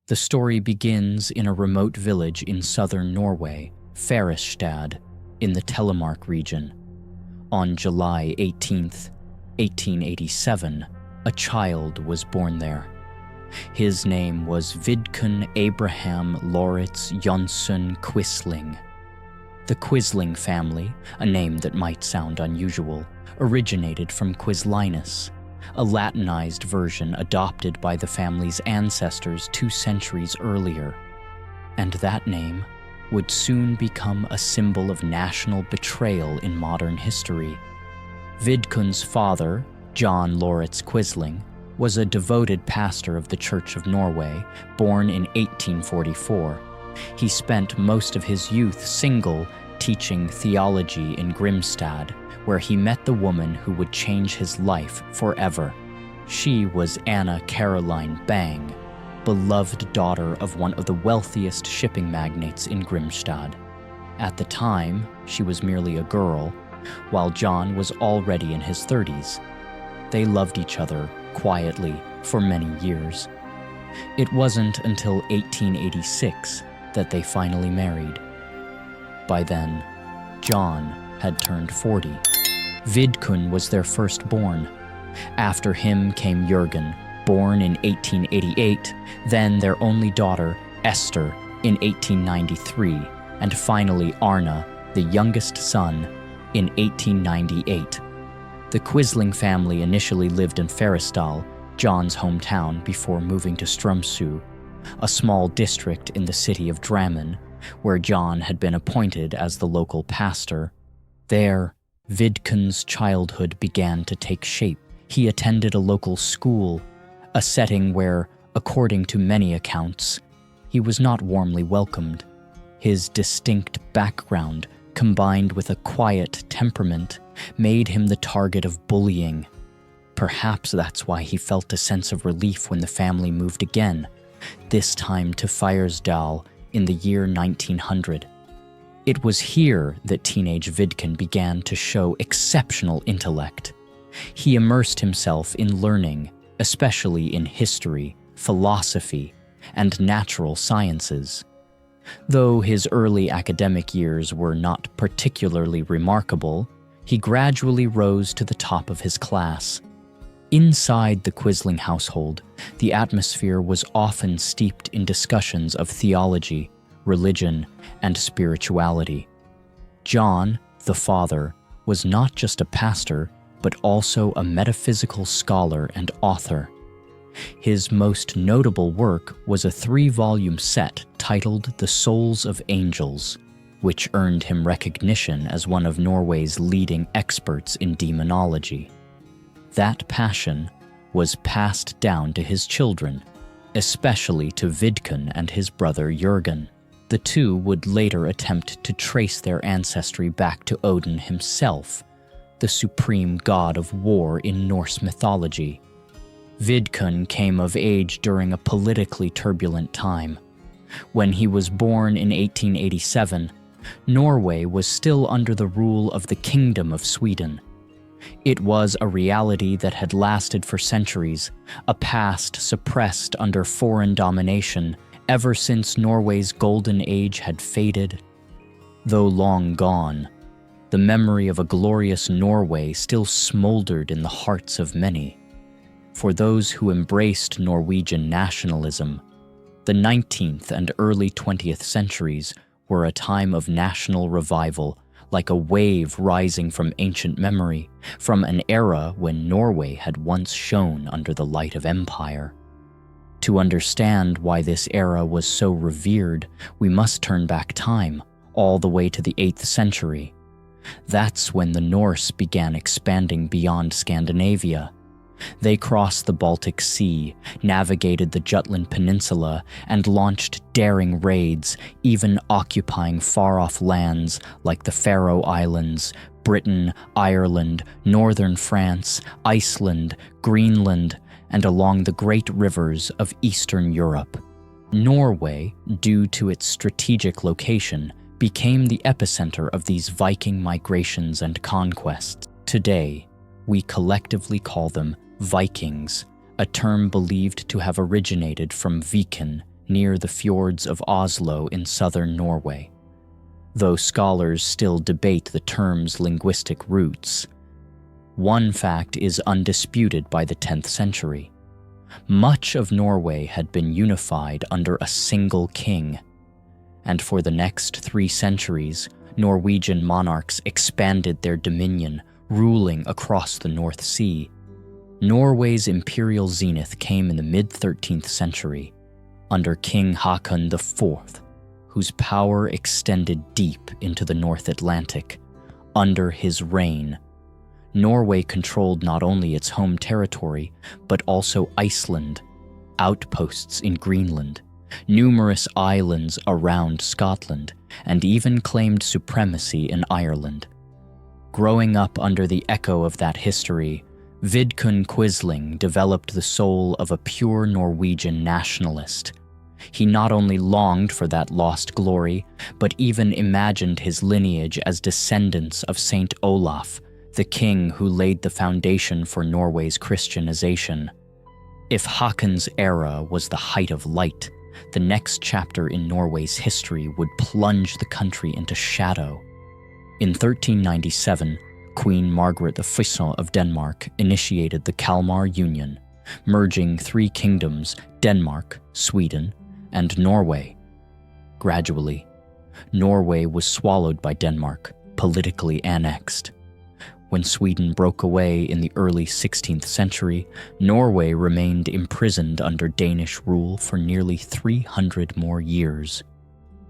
The story begins in a remote village in southern Norway, Færøstad, in the Telemark region. On July 18th, 1887, a child was born there. His name was Vidkun Abraham Lauritz Jonsson Quisling. The Quisling family, a name that might sound unusual, originated from Quislinus, a Latinized version adopted by the family's ancestors 2 centuries earlier. And that name would soon become a symbol of national betrayal in modern history. Vidkun's father, John Lauritz Quisling, was a devoted pastor of the Church of Norway, born in 1844. He spent most of his youth single, teaching theology in Grimstad, where he met the woman who would change his life forever. She was Anna Caroline Bang, beloved daughter of one of the wealthiest shipping magnates in Grimstad. At the time, she was merely a girl, while John was already in his 30s. They loved each other quietly for many years. It wasn't until 1886 that they finally married. By then, John had turned 40. Vidkun was their firstborn. After him came Jørgen, born in 1888, then their only daughter, Esther, in 1893, and finally Arna, the youngest son, in 1898. The Quisling family initially lived in Færøstad, John's hometown, before moving to Strømsø, a small district in the city of Drammen, where John had been appointed as the local pastor. There, Vidkun's childhood began to take shape. He attended a local school, a setting where, according to many accounts, he was not warmly welcomed. His distinct background, combined with a quiet temperament, made him the target of bullying. Perhaps that's why he felt a sense of relief when the family moved again, this time to Fyresdal in the year 1900. It was here that teenage Vidkun began to show exceptional intellect. He immersed himself in learning, especially in history, philosophy, and natural sciences. Though his early academic years were not particularly remarkable, he gradually rose to the top of his class. Inside the Quisling household, the atmosphere was often steeped in discussions of theology, religion, and spirituality. John, the father, was not just a pastor, but also a metaphysical scholar and author. His most notable work was a 3-volume set titled The Souls of Angels, which earned him recognition as one of Norway's leading experts in demonology. That passion was passed down to his children, especially to Vidkun and his brother Jørgen. The two would later attempt to trace their ancestry back to Odin himself, the supreme god of war in Norse mythology. Vidkun came of age during a politically turbulent time. When he was born in 1887, Norway was still under the rule of the Kingdom of Sweden. It was a reality that had lasted for centuries, a past suppressed under foreign domination ever since Norway's golden age had faded. Though long gone, the memory of a glorious Norway still smoldered in the hearts of many. For those who embraced Norwegian nationalism, the 19th and early 20th centuries were a time of national revival, like a wave rising from ancient memory, from an era when Norway had once shone under the light of empire. To understand why this era was so revered, we must turn back time, all the way to the 8th century. That's when the Norse began expanding beyond Scandinavia. They crossed the Baltic Sea, navigated the Jutland Peninsula, and launched daring raids, even occupying far-off lands like the Faroe Islands, Britain, Ireland, northern France, Iceland, Greenland, and along the great rivers of Eastern Europe. Norway, due to its strategic location, became the epicenter of these Viking migrations and conquests. Today, we collectively call them Vikings, a term believed to have originated from Viken, near the fjords of Oslo in southern Norway. Though scholars still debate the term's linguistic roots, one fact is undisputed by the 10th century. Much of Norway had been unified under a single king, and for the next 3 centuries, Norwegian monarchs expanded their dominion, ruling across the North Sea. Norway's imperial zenith came in the mid-13th century, under King Haakon IV, whose power extended deep into the North Atlantic. Under his reign, Norway controlled not only its home territory, but also Iceland, outposts in Greenland, numerous islands around Scotland, and even claimed supremacy in Ireland. Growing up under the echo of that history, Vidkun Quisling developed the soul of a pure Norwegian nationalist. He not only longed for that lost glory, but even imagined his lineage as descendants of Saint Olaf, the king who laid the foundation for Norway's Christianization. If Haakon's era was the height of light, the next chapter in Norway's history would plunge the country into shadow. In 1397, Queen Margaret I of Denmark initiated the Kalmar Union, merging 3 kingdoms, Denmark, Sweden, and Norway. Gradually, Norway was swallowed by Denmark, politically annexed. When Sweden broke away in the early 16th century, Norway remained imprisoned under Danish rule for nearly 300 more years.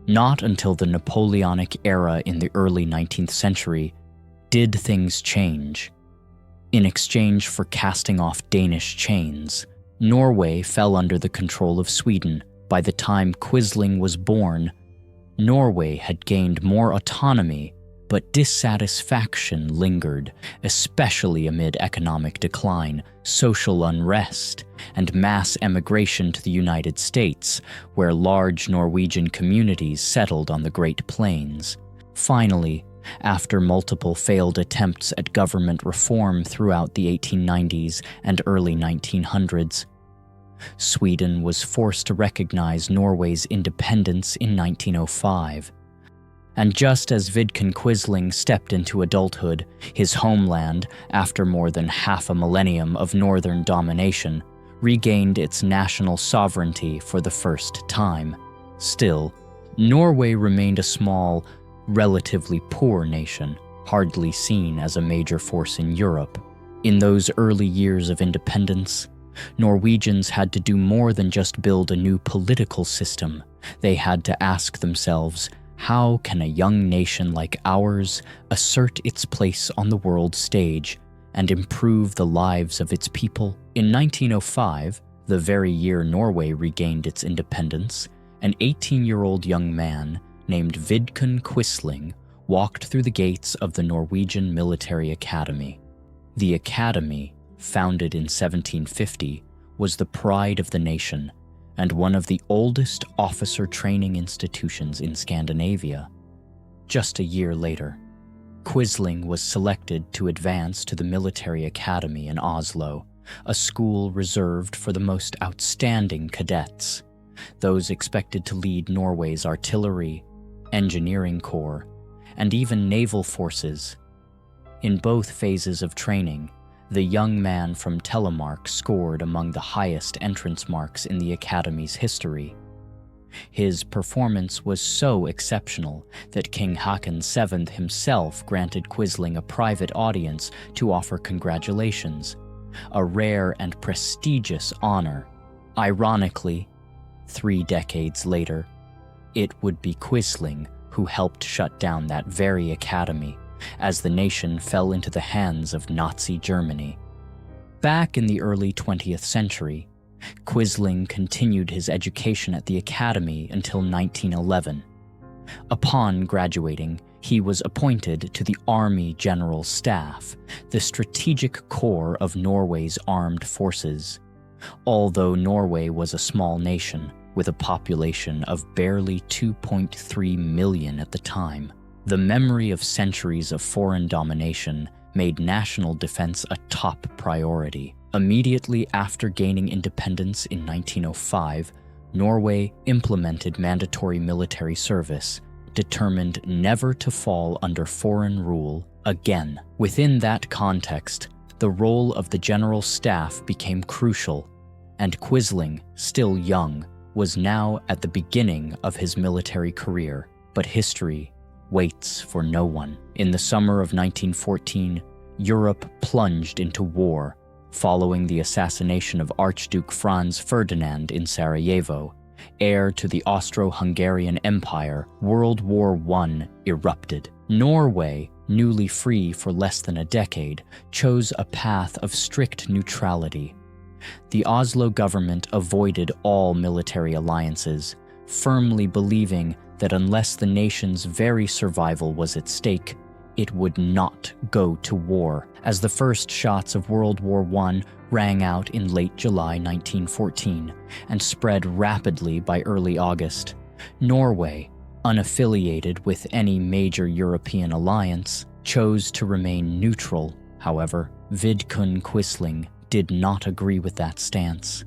Not until the Napoleonic era in the early 19th century did things change. In exchange for casting off Danish chains, Norway fell under the control of Sweden. By the time Quisling was born, Norway had gained more autonomy, but dissatisfaction lingered, especially amid economic decline, social unrest, and mass emigration to the United States, where large Norwegian communities settled on the Great Plains. Finally, after multiple failed attempts at government reform throughout the 1890s and early 1900s, Sweden was forced to recognize Norway's independence in 1905. And just as Vidkun Quisling stepped into adulthood, his homeland, after more than half a millennium of northern domination, regained its national sovereignty for the first time. Still, Norway remained a small, relatively poor nation, hardly seen as a major force in Europe. In those early years of independence, Norwegians had to do more than just build a new political system. They had to ask themselves, how can a young nation like ours assert its place on the world stage and improve the lives of its people? In 1905, the very year Norway regained its independence, an 18-year-old young man named Vidkun Quisling walked through the gates of the Norwegian Military Academy. The academy, founded in 1750, was the pride of the nation and one of the oldest officer training institutions in Scandinavia. Just a year later, Quisling was selected to advance to the Military Academy in Oslo, a school reserved for the most outstanding cadets, those expected to lead Norway's artillery, engineering corps, and even naval forces. In both phases of training, the young man from Telemark scored among the highest entrance marks in the Academy's history. His performance was so exceptional that King Haakon VII himself granted Quisling a private audience to offer congratulations, a rare and prestigious honor. Ironically, 3 decades later, it would be Quisling who helped shut down that very academy, as the nation fell into the hands of Nazi Germany. Back in the early 20th century, Quisling continued his education at the academy until 1911. Upon graduating, he was appointed to the Army General Staff, the strategic core of Norway's armed forces. Although Norway was a small nation, with a population of barely 2.3 million at the time, the memory of centuries of foreign domination made national defense a top priority. Immediately after gaining independence in 1905, Norway implemented mandatory military service, determined never to fall under foreign rule again. Within that context, the role of the general staff became crucial, and Quisling, still young, was now at the beginning of his military career. But history waits for no one. In the summer of 1914, Europe plunged into war, following the assassination of Archduke Franz Ferdinand in Sarajevo, heir to the Austro-Hungarian Empire. World War I erupted. Norway, newly free for less than a decade, chose a path of strict neutrality. The Oslo government avoided all military alliances, firmly believing that unless the nation's very survival was at stake, it would not go to war. As the first shots of World War I rang out in late July 1914 and spread rapidly by early August, Norway, unaffiliated with any major European alliance, chose to remain neutral. However, Vidkun Quisling did not agree with that stance.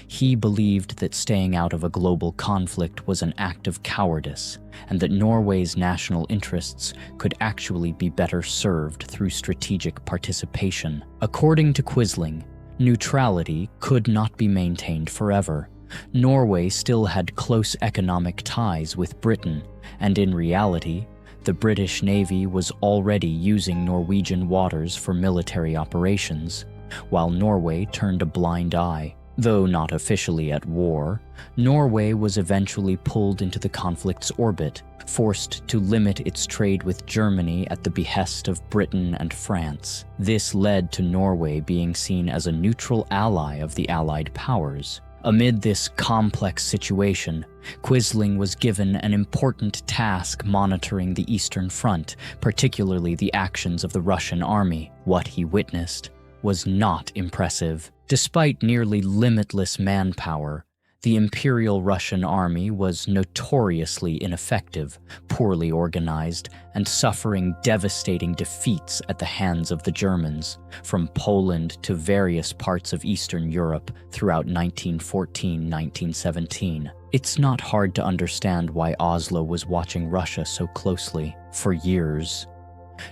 He believed that staying out of a global conflict was an act of cowardice, and that Norway's national interests could actually be better served through strategic participation. According to Quisling, neutrality could not be maintained forever. Norway still had close economic ties with Britain, and in reality, the British Navy was already using Norwegian waters for military operations, while Norway turned a blind eye. Though not officially at war, Norway was eventually pulled into the conflict's orbit, forced to limit its trade with Germany at the behest of Britain and France. This led to Norway being seen as a neutral ally of the Allied powers. Amid this complex situation, Quisling was given an important task monitoring the Eastern Front, particularly the actions of the Russian army. What he witnessed was not impressive. Despite nearly limitless manpower, the Imperial Russian army was notoriously ineffective, poorly organized, and suffering devastating defeats at the hands of the Germans, from Poland to various parts of Eastern Europe throughout 1914-1917. It's not hard to understand why Oslo was watching Russia so closely. For years,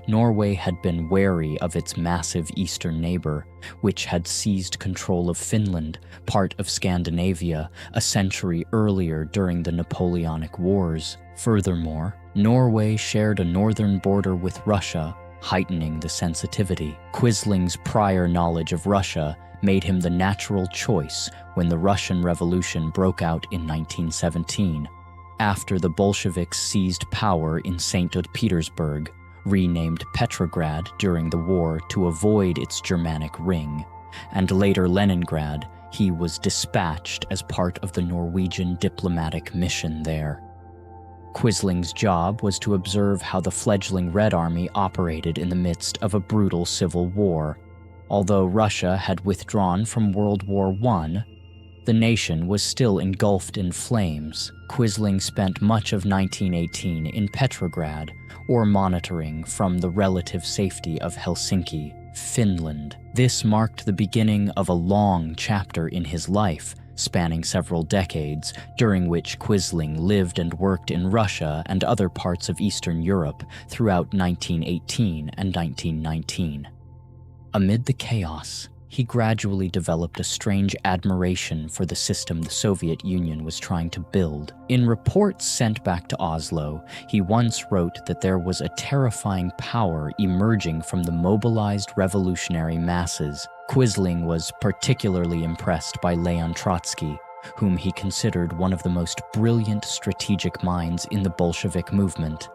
Norway had been wary of its massive eastern neighbor, which had seized control of Finland, part of Scandinavia, a century earlier during the Napoleonic Wars. Furthermore, Norway shared a northern border with Russia, heightening the sensitivity. Quisling's prior knowledge of Russia made him the natural choice when the Russian Revolution broke out in 1917, after the Bolsheviks seized power in St. Petersburg, renamed Petrograd during the war to avoid its Germanic ring, and later Leningrad. He was dispatched as part of the Norwegian diplomatic mission there. Quisling's job was to observe how the fledgling Red Army operated in the midst of a brutal civil war. Although Russia had withdrawn from World War I, the nation was still engulfed in flames. Quisling spent much of 1918 in Petrograd, or monitoring from the relative safety of Helsinki, Finland. This marked the beginning of a long chapter in his life, spanning several decades, during which Quisling lived and worked in Russia and other parts of Eastern Europe throughout 1918 and 1919. Amid the chaos, he gradually developed a strange admiration for the system the Soviet Union was trying to build. In reports sent back to Oslo, he once wrote that there was a terrifying power emerging from the mobilized revolutionary masses. Quisling was particularly impressed by Leon Trotsky, whom he considered one of the most brilliant strategic minds in the Bolshevik movement.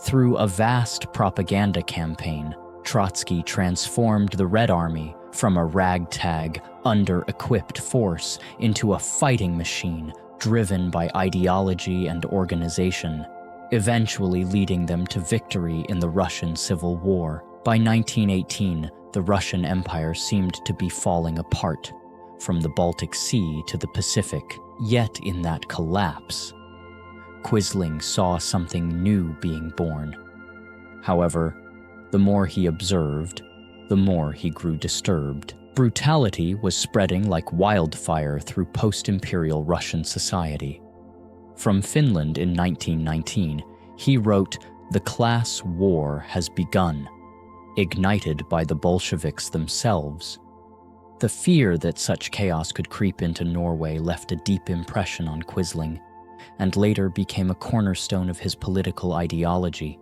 Through a vast propaganda campaign, Trotsky transformed the Red Army from a ragtag, under-equipped force into a fighting machine driven by ideology and organization, eventually leading them to victory in the Russian Civil War. By 1918, the Russian Empire seemed to be falling apart, from the Baltic Sea to the Pacific. Yet in that collapse, Quisling saw something new being born. However, the more he observed, the more he grew disturbed. Brutality was spreading like wildfire through post-imperial Russian society. From Finland in 1919, he wrote, "The class war has begun," ignited by the Bolsheviks themselves. The fear that such chaos could creep into Norway left a deep impression on Quisling, and later became a cornerstone of his political ideology.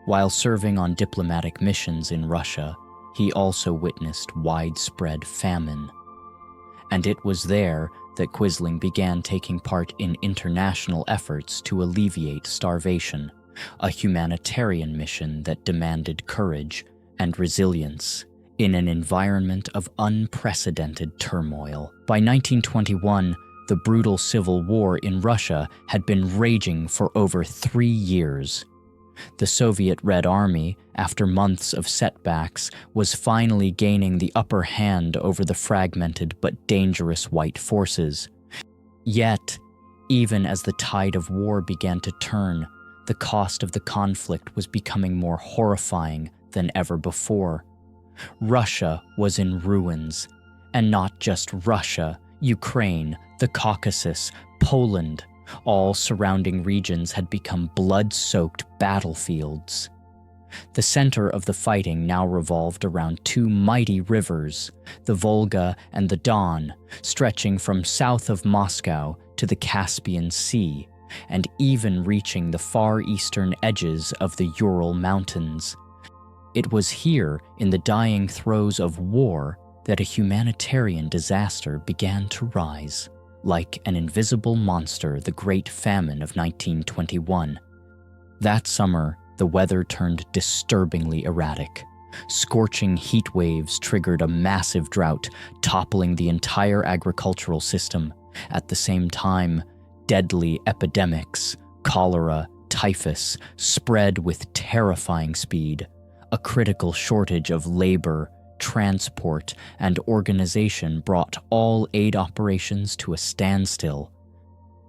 While serving on diplomatic missions in Russia, he also witnessed widespread famine. And it was there that Quisling began taking part in international efforts to alleviate starvation, a humanitarian mission that demanded courage and resilience in an environment of unprecedented turmoil. By 1921, the brutal civil war in Russia had been raging for over 3 years. The Soviet Red Army, after months of setbacks, was finally gaining the upper hand over the fragmented but dangerous white forces. Yet, even as the tide of war began to turn, the cost of the conflict was becoming more horrifying than ever before. Russia was in ruins, and not just Russia, Ukraine, the Caucasus, Poland, all surrounding regions had become blood-soaked battlefields. The center of the fighting now revolved around two mighty rivers, the Volga and the Don, stretching from south of Moscow to the Caspian Sea, and even reaching the far eastern edges of the Ural Mountains. It was here, in the dying throes of war, that a humanitarian disaster began to rise. Like an invisible monster, the Great Famine of 1921. That summer, the weather turned disturbingly erratic. Scorching heat waves triggered a massive drought, toppling the entire agricultural system. At the same time, deadly epidemics, cholera, typhus, spread with terrifying speed. A critical shortage of labor, transport, and organization brought all aid operations to a standstill.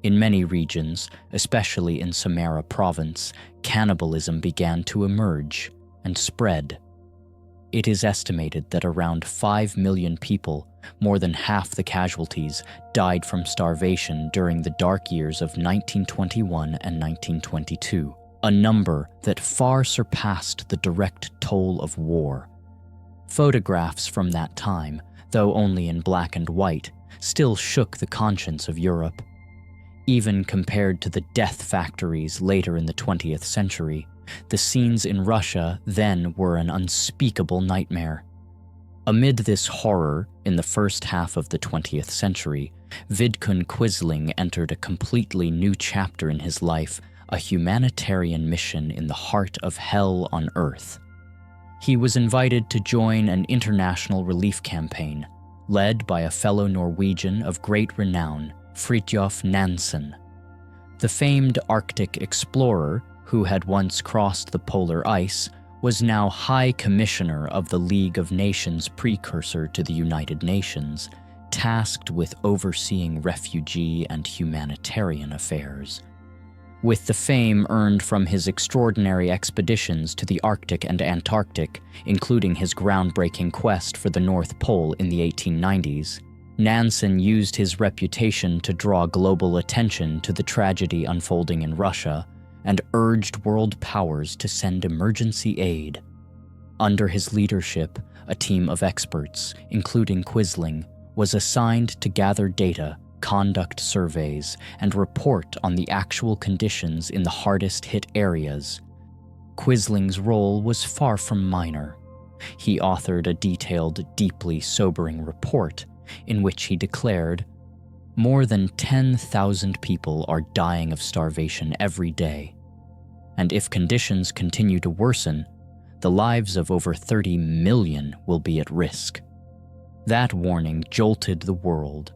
In many regions, especially in Samara province, cannibalism began to emerge and spread. It is estimated that around 5 million people, more than half the casualties, died from starvation during the dark years of 1921 and 1922, a number that far surpassed the direct toll of war. Photographs from that time, though only in black and white, still shook the conscience of Europe. Even compared to the death factories later in the 20th century, the scenes in Russia then were an unspeakable nightmare. Amid this horror, in the first half of the 20th century, Vidkun Quisling entered a completely new chapter in his life, a humanitarian mission in the heart of hell on earth. He was invited to join an international relief campaign, led by a fellow Norwegian of great renown, Fridtjof Nansen. The famed Arctic explorer, who had once crossed the polar ice, was now High Commissioner of the League of Nations, precursor to the United Nations, tasked with overseeing refugee and humanitarian affairs. With the fame earned from his extraordinary expeditions to the Arctic and Antarctic, including his groundbreaking quest for the North Pole in the 1890s, Nansen used his reputation to draw global attention to the tragedy unfolding in Russia and urged world powers to send emergency aid. Under his leadership, a team of experts, including Quisling, was assigned to gather data, conduct surveys, and report on the actual conditions in the hardest-hit areas. Quisling's role was far from minor. He authored a detailed, deeply sobering report in which he declared, "More than 10,000 people are dying of starvation every day, and if conditions continue to worsen, the lives of over 30 million will be at risk." That warning jolted the world.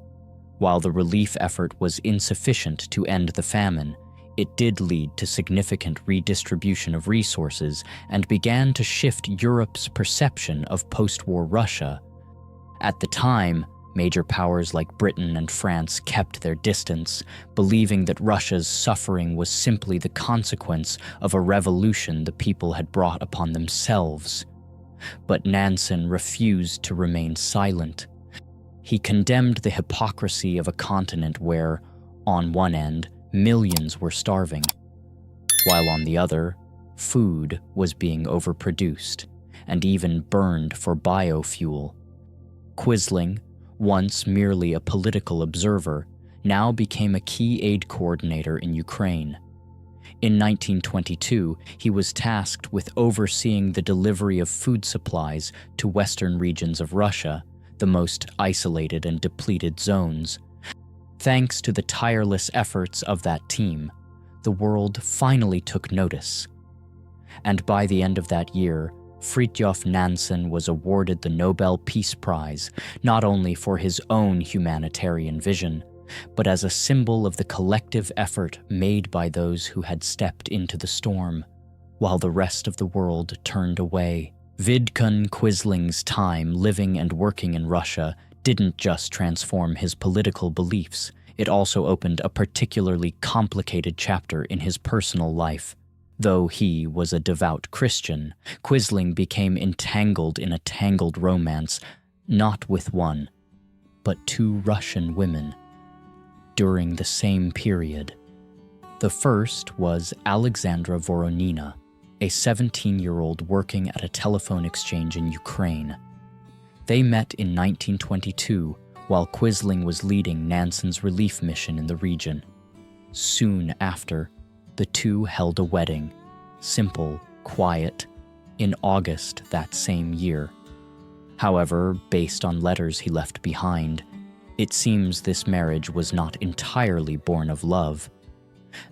While the relief effort was insufficient to end the famine, it did lead to significant redistribution of resources and began to shift Europe's perception of post-war Russia. At the time, major powers like Britain and France kept their distance, believing that Russia's suffering was simply the consequence of a revolution the people had brought upon themselves. but Nansen refused to remain silent. He condemned the hypocrisy of a continent where, on one end, millions were starving, while on the other, food was being overproduced and even burned for biofuel. Quisling, once merely a political observer, now became a key aid coordinator in Ukraine. In 1922, he was tasked with overseeing the delivery of food supplies to western regions of Russia, the most isolated and depleted zones. Thanks to the tireless efforts of that team, the world finally took notice. And by the end of that year, Fridtjof Nansen was awarded the Nobel Peace Prize, not only for his own humanitarian vision, but as a symbol of the collective effort made by those who had stepped into the storm, while the rest of the world turned away. Vidkun Quisling's time living and working in Russia didn't just transform his political beliefs, it also opened a particularly complicated chapter in his personal life. Though he was a devout Christian, Quisling became entangled in a tangled romance, not with one, but two Russian women, during the same period. The first was Alexandra Voronina, a 17-year-old working at a telephone exchange in Ukraine. They met in 1922 while Quisling was leading Nansen's relief mission in the region. Soon after, the two held a wedding, simple, quiet, in August that same year. However, based on letters he left behind, it seems this marriage was not entirely born of love.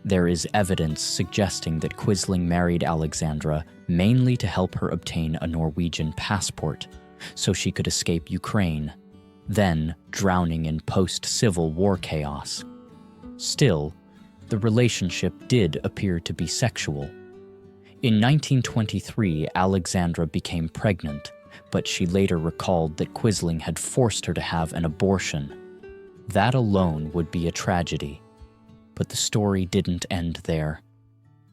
There is evidence suggesting that Quisling married Alexandra mainly to help her obtain a Norwegian passport, so she could escape Ukraine, then drowning in post-Civil War chaos. Still, the relationship did appear to be sexual. In 1923, Alexandra became pregnant, but she later recalled that Quisling had forced her to have an abortion. That alone would be a tragedy. But the story didn't end there.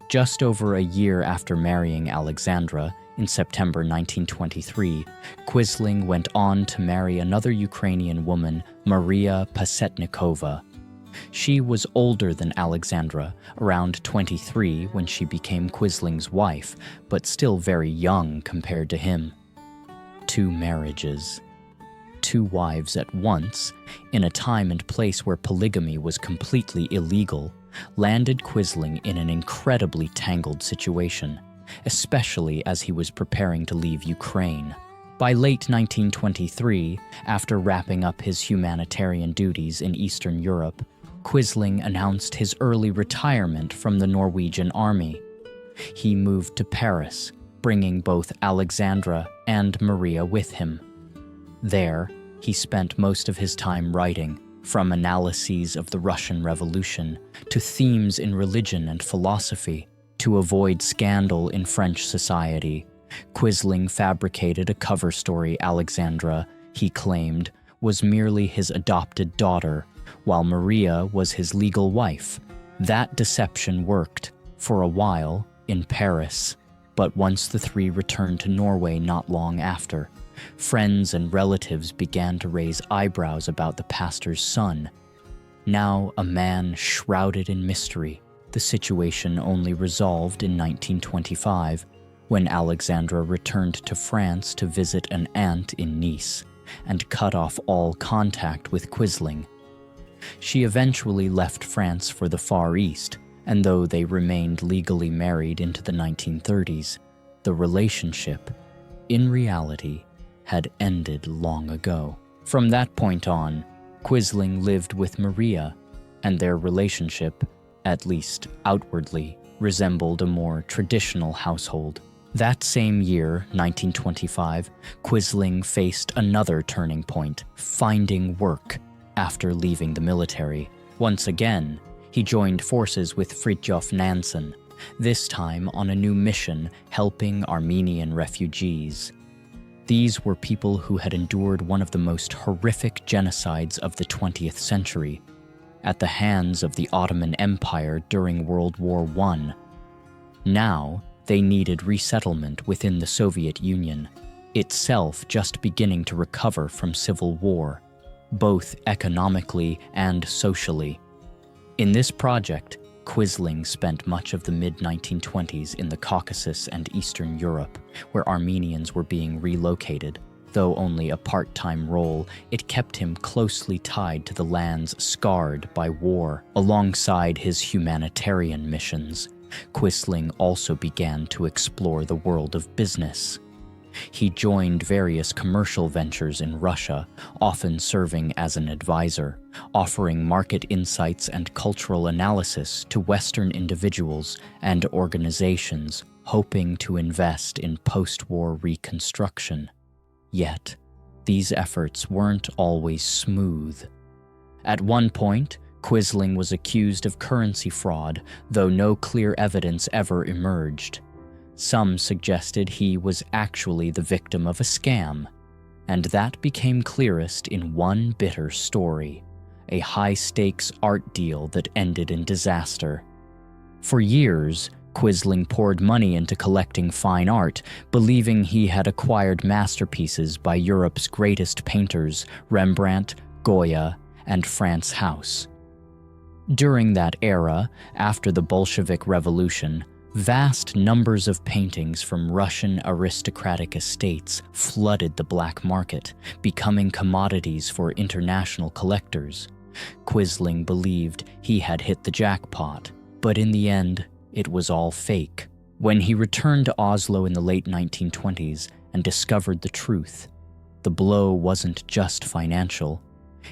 Just over a year after marrying Alexandra, in September 1923, Quisling went on to marry another Ukrainian woman, Maria Pasetnikova. She was older than Alexandra, around 23 when she became Quisling's wife, but still very young compared to him. 2 marriages. 2 wives at once, in a time and place where polygamy was completely illegal, landed Quisling in an incredibly tangled situation, especially as he was preparing to leave Ukraine. By late 1923, after wrapping up his humanitarian duties in Eastern Europe, Quisling announced his early retirement from the Norwegian army. He moved to Paris, bringing both Alexandra and Maria with him. There, he spent most of his time writing, from analyses of the Russian Revolution to themes in religion and philosophy. To avoid scandal in French society, Quisling fabricated a cover story Alexandra, he claimed, was merely his adopted daughter, while Maria was his legal wife. That deception worked, for a while, in Paris, but once the 3 returned to Norway not long after, friends and relatives began to raise eyebrows about the pastor's son. Now a man shrouded in mystery, the situation only resolved in 1925, when Alexandra returned to France to visit an aunt in Nice and cut off all contact with Quisling. She eventually left France for the Far East, and though they remained legally married into the 1930s, the relationship, in reality, had ended long ago. From that point on, Quisling lived with Maria, and their relationship, at least outwardly, resembled a more traditional household. That same year, 1925, Quisling faced another turning point, finding work after leaving the military. Once again, he joined forces with Fridtjof Nansen, this time on a new mission helping Armenian refugees. These were people who had endured one of the most horrific genocides of the 20th century, at the hands of the Ottoman Empire during World War I. Now, they needed resettlement within the Soviet Union. itself just beginning to recover from civil war, both economically and socially. In this project, Quisling spent much of the mid-1920s in the Caucasus and Eastern Europe, where Armenians were being relocated. Though only a part-time role, it kept him closely tied to the lands scarred by war. Alongside his humanitarian missions, Quisling also began to explore the world of business. He joined various commercial ventures in Russia, often serving as an advisor, offering market insights and cultural analysis to Western individuals and organizations hoping to invest in post-war reconstruction. Yet, these efforts weren't always smooth. At one point, Quisling was accused of currency fraud, though no clear evidence ever emerged. Some suggested he was actually the victim of a scam, and that became clearest in one bitter story, a high-stakes art deal that ended in disaster. For years, Quisling poured money into collecting fine art, believing he had acquired masterpieces by Europe's greatest painters, Rembrandt, Goya, and Franz Hauss. During that era, after the Bolshevik Revolution, vast numbers of paintings from Russian aristocratic estates flooded the black market, becoming commodities for international collectors. Quisling believed he had hit the jackpot, but in the end, it was all fake. When he returned to Oslo in the late 1920s and discovered the truth, the blow wasn't just financial.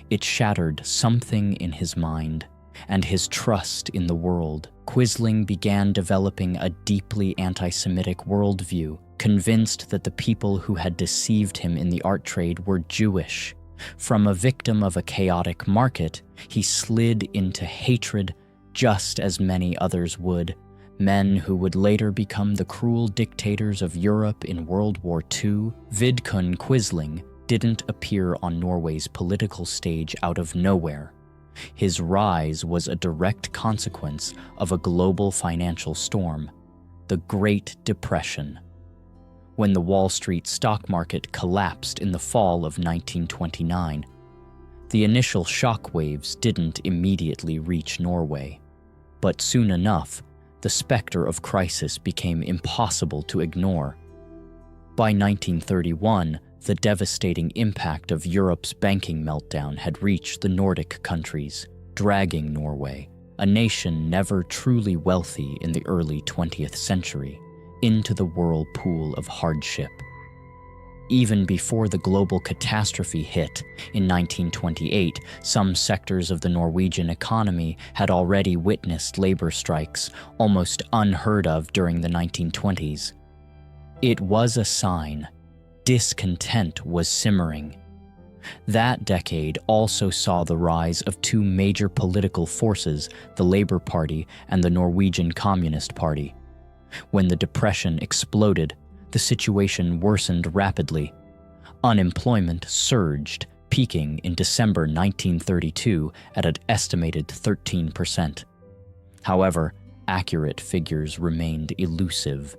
It shattered something in his mind and his trust in the world. Quisling began developing a deeply anti-Semitic worldview, convinced that the people who had deceived him in the art trade were Jewish. From a victim of a chaotic market, he slid into hatred just as many others would, men who would later become the cruel dictators of Europe in World War II. Vidkun Quisling didn't appear on Norway's political stage out of nowhere. His rise was a direct consequence of a global financial storm, the Great Depression. When the Wall Street stock market collapsed in the fall of 1929, the initial shockwaves didn't immediately reach Norway. But soon enough, the specter of crisis became impossible to ignore. By 1931, the devastating impact of Europe's banking meltdown had reached the Nordic countries, dragging Norway, a nation never truly wealthy in the early 20th century, into the whirlpool of hardship. Even before the global catastrophe hit in 1928, some sectors of the Norwegian economy had already witnessed labor strikes, almost unheard of during the 1920s. It was a sign. Discontent was simmering. That decade also saw the rise of two major political forces, the Labour Party and the Norwegian Communist Party. When the Depression exploded, the situation worsened rapidly. Unemployment surged, peaking in December 1932 at an estimated 13%. However, accurate figures remained elusive,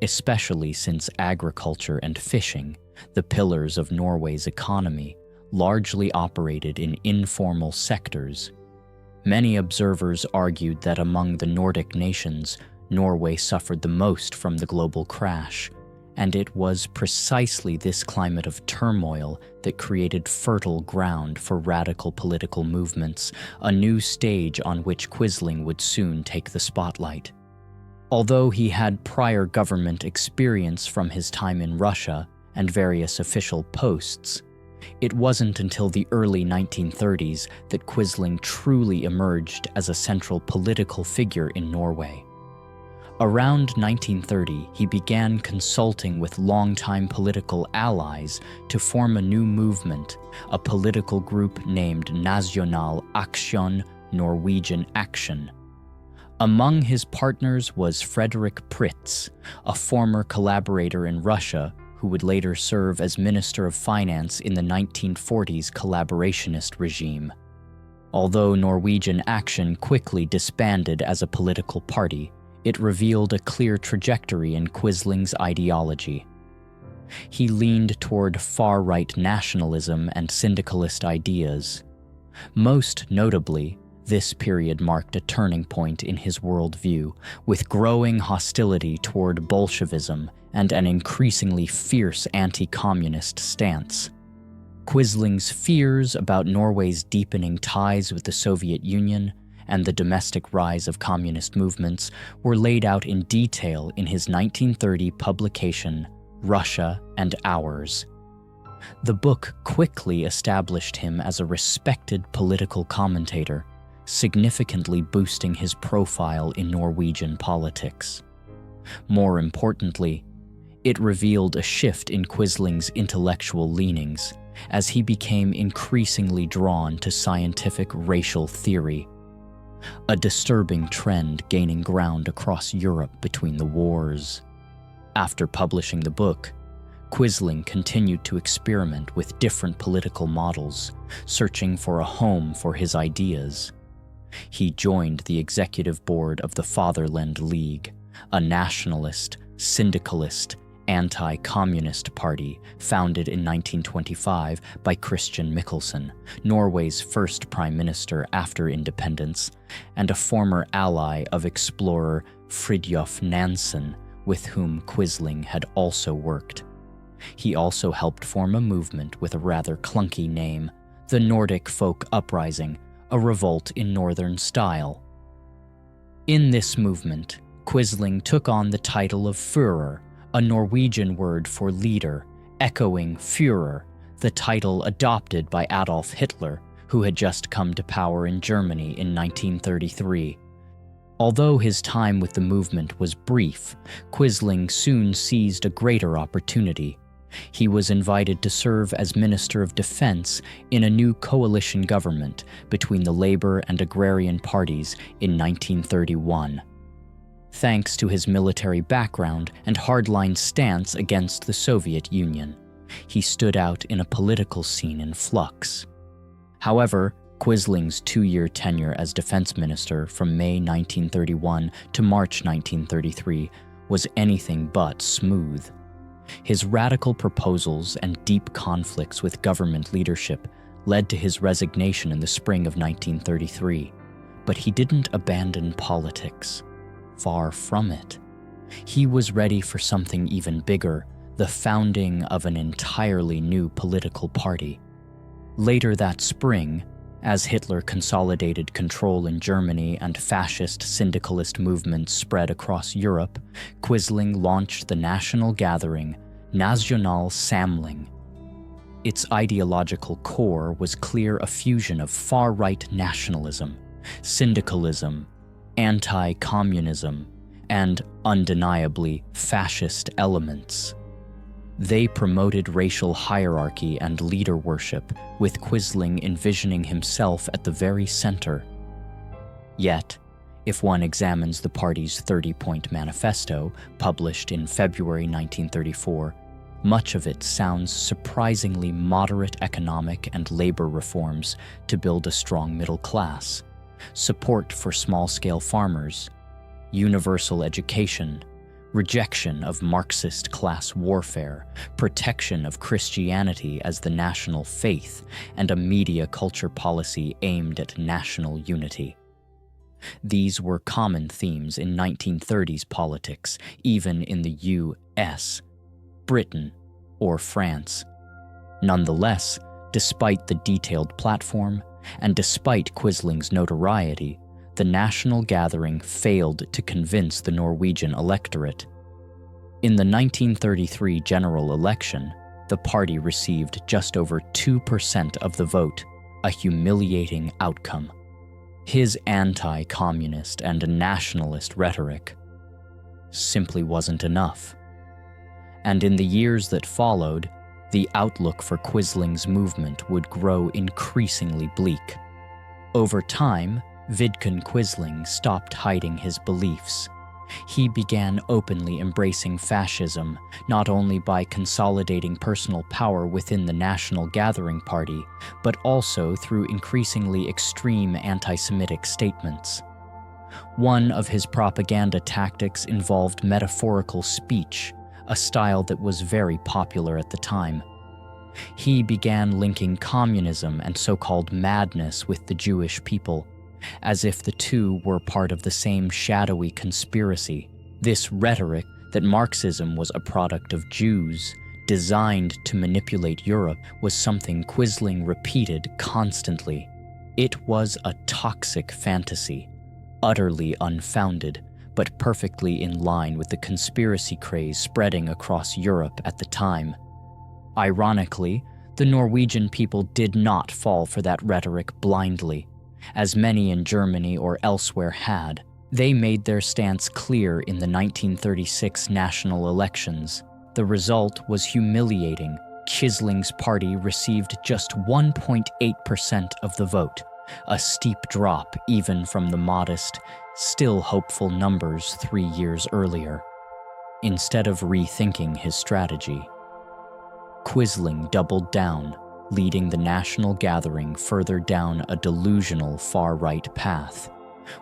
especially since agriculture and fishing, the pillars of Norway's economy, largely operated in informal sectors. Many observers argued that among the Nordic nations, Norway suffered the most from the global crash, and it was precisely this climate of turmoil that created fertile ground for radical political movements, a new stage on which Quisling would soon take the spotlight. Although he had prior government experience from his time in Russia and various official posts, it wasn't until the early 1930s that Quisling truly emerged as a central political figure in Norway. Around 1930, he began consulting with longtime political allies to form a new movement, a political group named Nasjonal Aksjon, Norwegian Action. Among his partners was Fredrik Pritz, a former collaborator in Russia who would later serve as Minister of Finance in the 1940s collaborationist regime. Although Norwegian Action quickly disbanded as a political party, it revealed a clear trajectory in Quisling's ideology. He leaned toward far-right nationalism and syndicalist ideas. Most notably, this period marked a turning point in his worldview, with growing hostility toward Bolshevism and an increasingly fierce anti-communist stance. Quisling's fears about Norway's deepening ties with the Soviet Union and the domestic rise of communist movements were laid out in detail in his 1930 publication, Russia and Ours. The book quickly established him as a respected political commentator, significantly boosting his profile in Norwegian politics. More importantly, it revealed a shift in Quisling's intellectual leanings, as he became increasingly drawn to scientific racial theory, a disturbing trend gaining ground across Europe between the wars. After publishing the book, Quisling continued to experiment with different political models, searching for a home for his ideas. He joined the executive board of the Fatherland League, a nationalist, syndicalist, anti-communist party founded in 1925 by Christian Michelsen, Norway's first prime minister after independence, and a former ally of explorer Fridtjof Nansen, with whom Quisling had also worked. He also helped form a movement with a rather clunky name, the Nordic Folk Uprising, a revolt in northern style. In this movement, Quisling took on the title of Führer, a Norwegian word for leader, echoing Führer, the title adopted by Adolf Hitler, who had just come to power in Germany in 1933. Although his time with the movement was brief, Quisling soon seized a greater opportunity. He was invited to serve as Minister of Defense in a new coalition government between the Labour and Agrarian parties in 1931. Thanks to his military background and hardline stance against the Soviet Union, he stood out in a political scene in flux. However, Quisling's two-year tenure as defense minister from May 1931 to March 1933 was anything but smooth. His radical proposals and deep conflicts with government leadership led to his resignation in the spring of 1933. But he didn't abandon politics. Far from it. He was ready for something even bigger, the founding of an entirely new political party. Later that spring, as Hitler consolidated control in Germany and fascist syndicalist movements spread across Europe, Quisling launched the national gathering, National Samling. Its ideological core was clear a fusion of far-right nationalism, syndicalism, anti-communism, and, undeniably, fascist elements. They promoted racial hierarchy and leader worship, with Quisling envisioning himself at the very center. Yet, if one examines the party's 30-point manifesto, published in February 1934, much of it sounds surprisingly moderate economic and labor reforms to build a strong middle class, support for small-scale farmers, universal education, rejection of Marxist class warfare, protection of Christianity as the national faith, and a media culture policy aimed at national unity. These were common themes in 1930s politics, even in the U.S., Britain, or France. Nonetheless, despite the detailed platform, and despite Quisling's notoriety, the national gathering failed to convince the Norwegian electorate. In the 1933 general election, the party received just over 2% of the vote, a humiliating outcome. His anti-communist and nationalist rhetoric simply wasn't enough. And in the years that followed, the outlook for Quisling's movement would grow increasingly bleak. Over time, Vidkun Quisling stopped hiding his beliefs. He began openly embracing fascism, not only by consolidating personal power within the National Gathering Party, but also through increasingly extreme anti-Semitic statements. One of his propaganda tactics involved metaphorical speech, a style that was very popular at the time. He began linking communism and so-called madness with the Jewish people, as if the two were part of the same shadowy conspiracy. This rhetoric that Marxism was a product of Jews, designed to manipulate Europe, was something Quisling repeated constantly. It was a toxic fantasy, utterly unfounded, but perfectly in line with the conspiracy craze spreading across Europe at the time. Ironically, the Norwegian people did not fall for that rhetoric blindly, as many in Germany or elsewhere had. They made their stance clear in the 1936 national elections. The result was humiliating. Quisling's party received just 1.8% of the vote, a steep drop even from the modest, still hopeful numbers 3 years earlier. Instead of rethinking his strategy, Quisling doubled down, leading the national gathering further down a delusional far-right path.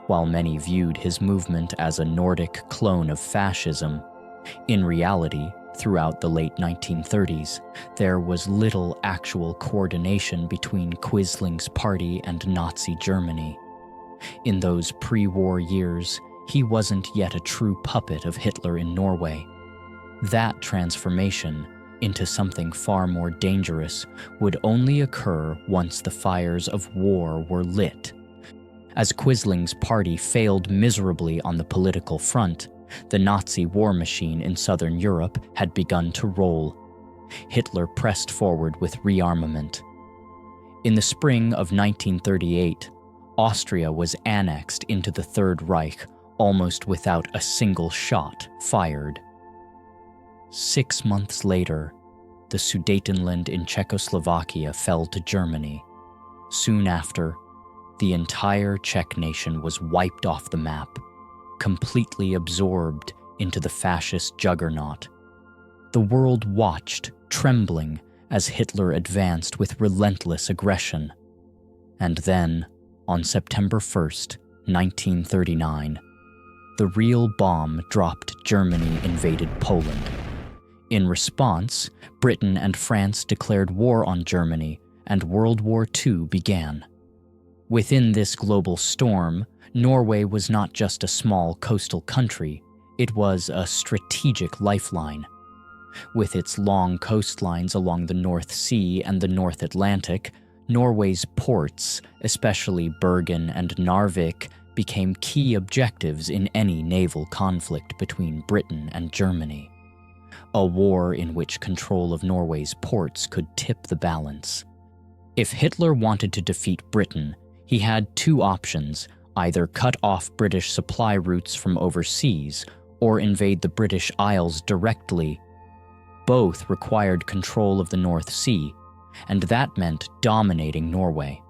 While many viewed his movement as a Nordic clone of fascism, in reality, throughout the late 1930s, there was little actual coordination between Quisling's party and Nazi Germany. In those pre-war years, he wasn't yet a true puppet of Hitler in Norway. That transformation into something far more dangerous would only occur once the fires of war were lit. As Quisling's party failed miserably on the political front, the Nazi war machine in southern Europe had begun to roll. Hitler pressed forward with rearmament. In the spring of 1938, Austria was annexed into the Third Reich almost without a single shot fired. 6 months later, the Sudetenland in Czechoslovakia fell to Germany. Soon after, the entire Czech nation was wiped off the map, completely absorbed into the fascist juggernaut. The world watched, trembling, as Hitler advanced with relentless aggression. And then, on September 1st, 1939, the real bomb dropped. Germany invaded Poland. In response, Britain and France declared war on Germany, and World War II began. Within this global storm, Norway was not just a small coastal country, it was a strategic lifeline. With its long coastlines along the North Sea and the North Atlantic, Norway's ports, especially Bergen and Narvik, became key objectives in any naval conflict between Britain and Germany. A war in which control of Norway's ports could tip the balance. If Hitler wanted to defeat Britain, he had two options: either cut off British supply routes from overseas or invade the British Isles directly. Both required control of the North Sea, and that meant dominating Norway.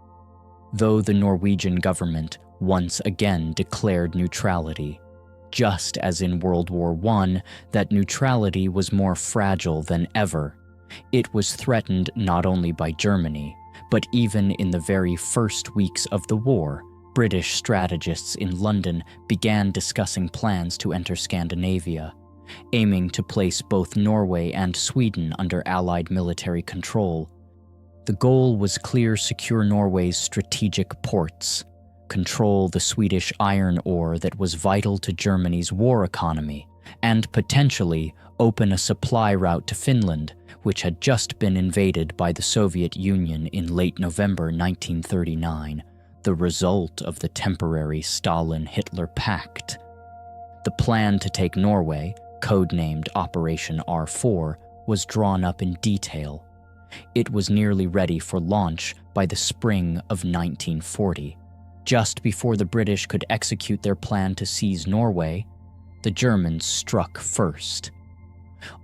Though the Norwegian government once again declared neutrality, just as in World War I, that neutrality was more fragile than ever. It was threatened not only by Germany, but even in the very first weeks of the war, British strategists in London began discussing plans to enter Scandinavia, aiming to place both Norway and Sweden under Allied military control. The goal was clear: secure Norway's strategic ports, control the Swedish iron ore that was vital to Germany's war economy, and potentially open a supply route to Finland, which had just been invaded by the Soviet Union in late November 1939, the result of the temporary Stalin-Hitler Pact. The plan to take Norway, codenamed Operation R4, was drawn up in detail. It was nearly ready for launch by the spring of 1940. Just before the British could execute their plan to seize Norway, the Germans struck first.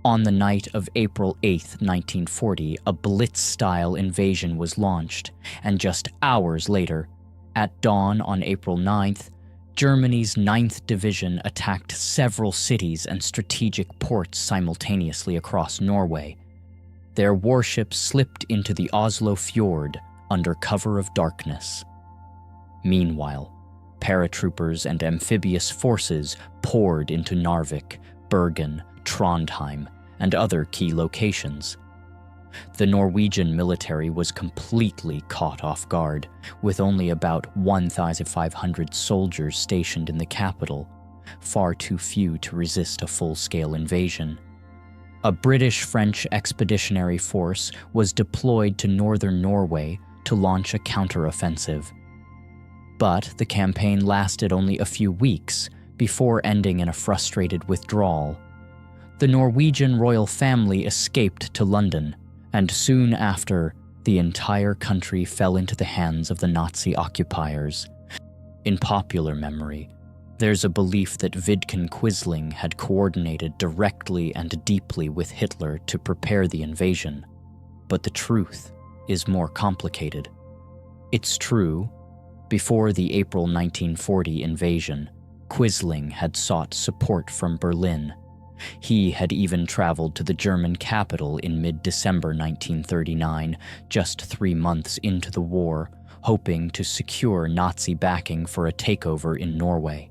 On the night of April 8, 1940, a Blitz-style invasion was launched, and just hours later, at dawn on April 9th, Germany's 9th Division attacked several cities and strategic ports simultaneously across Norway. Their warships slipped into the Oslo Fjord under cover of darkness. Meanwhile, paratroopers and amphibious forces poured into Narvik, Bergen, Trondheim, and other key locations. The Norwegian military was completely caught off guard, with only about 1,500 soldiers stationed in the capital, far too few to resist a full-scale invasion. A British-French expeditionary force was deployed to northern Norway to launch a counteroffensive. But the campaign lasted only a few weeks before ending in a frustrated withdrawal. The Norwegian royal family escaped to London, and soon after, the entire country fell into the hands of the Nazi occupiers. In popular memory, there's a belief that Vidkun Quisling had coordinated directly and deeply with Hitler to prepare the invasion. But the truth is more complicated. It's true, before the April 1940 invasion, Quisling had sought support from Berlin. He had even traveled to the German capital in mid-December 1939, just 3 months into the war, hoping to secure Nazi backing for a takeover in Norway.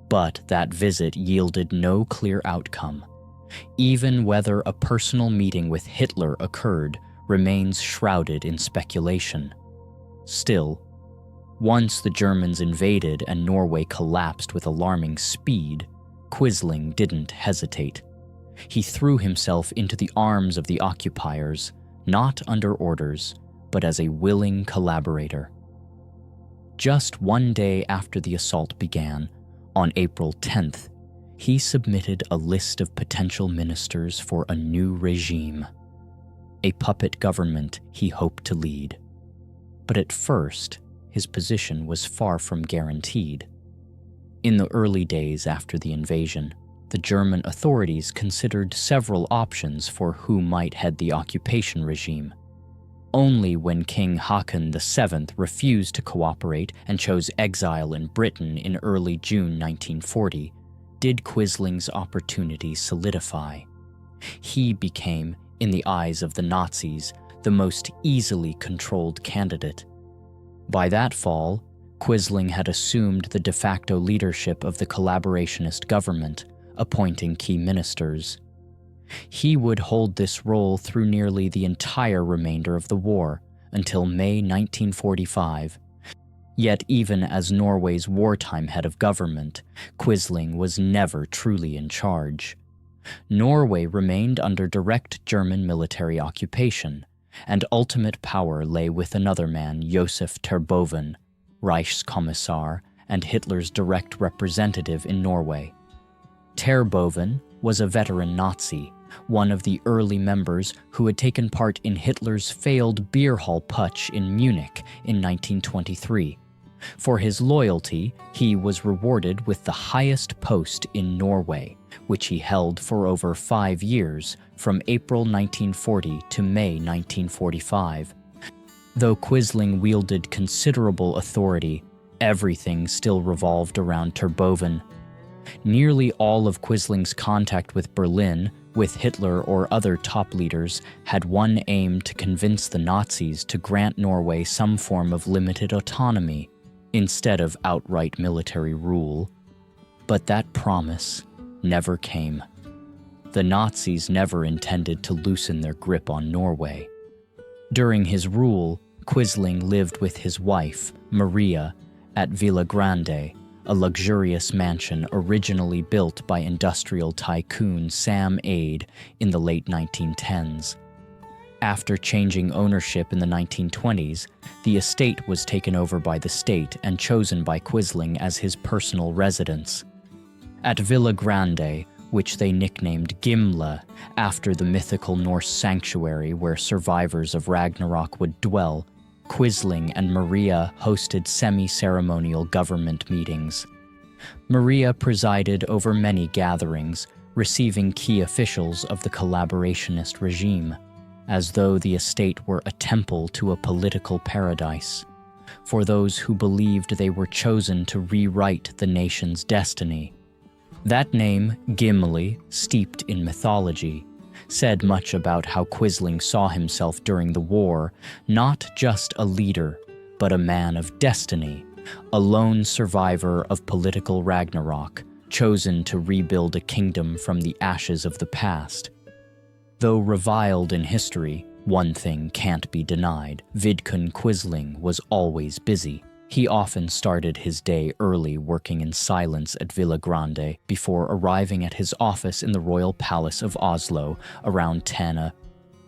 But that visit yielded no clear outcome. Even whether a personal meeting with Hitler occurred remains shrouded in speculation. Still, once the Germans invaded and Norway collapsed with alarming speed, Quisling didn't hesitate. He threw himself into the arms of the occupiers, not under orders, but as a willing collaborator. Just 1 day after the assault began, on April 10th, he submitted a list of potential ministers for a new regime, a puppet government he hoped to lead. But at first, his position was far from guaranteed. In the early days after the invasion, the German authorities considered several options for who might head the occupation regime. Only when King Haakon VII refused to cooperate and chose exile in Britain in early June 1940 did Quisling's opportunity solidify. He became, in the eyes of the Nazis, the most easily controlled candidate. By that fall, Quisling had assumed the de facto leadership of the collaborationist government, appointing key ministers. He would hold this role through nearly the entire remainder of the war, until May 1945. Yet even as Norway's wartime head of government, Quisling was never truly in charge. Norway remained under direct German military occupation, and ultimate power lay with another man, Josef Terboven, Reichskommissar and Hitler's direct representative in Norway. Terboven was a veteran Nazi, one of the early members who had taken part in Hitler's failed beer hall putsch in Munich in 1923. For his loyalty, he was rewarded with the highest post in Norway, which he held for over 5 years, from April 1940 to May 1945. Though Quisling wielded considerable authority, everything still revolved around Terboven. Nearly all of Quisling's contact with Berlin, with Hitler or other top leaders, had one aim: to convince the Nazis to grant Norway some form of limited autonomy, instead of outright military rule. But that promise never came. The Nazis never intended to loosen their grip on Norway. During his rule, Quisling lived with his wife, Maria, at Villa Grande, a luxurious mansion originally built by industrial tycoon Sam Ade in the late 1910s. After changing ownership in the 1920s, the estate was taken over by the state and chosen by Quisling as his personal residence. At Villa Grande, which they nicknamed Gimle, after the mythical Norse sanctuary where survivors of Ragnarok would dwell, Quisling and Maria hosted semi-ceremonial government meetings. Maria presided over many gatherings, receiving key officials of the collaborationist regime, as though the estate were a temple to a political paradise, for those who believed they were chosen to rewrite the nation's destiny. That name, Gimli, steeped in mythology, said much about how Quisling saw himself during the war, not just a leader, but a man of destiny, a lone survivor of political Ragnarok, chosen to rebuild a kingdom from the ashes of the past. Though reviled in history, one thing can't be denied: Vidkun Quisling was always busy. He often started his day early working in silence at Villa Grande before arriving at his office in the Royal Palace of Oslo around 10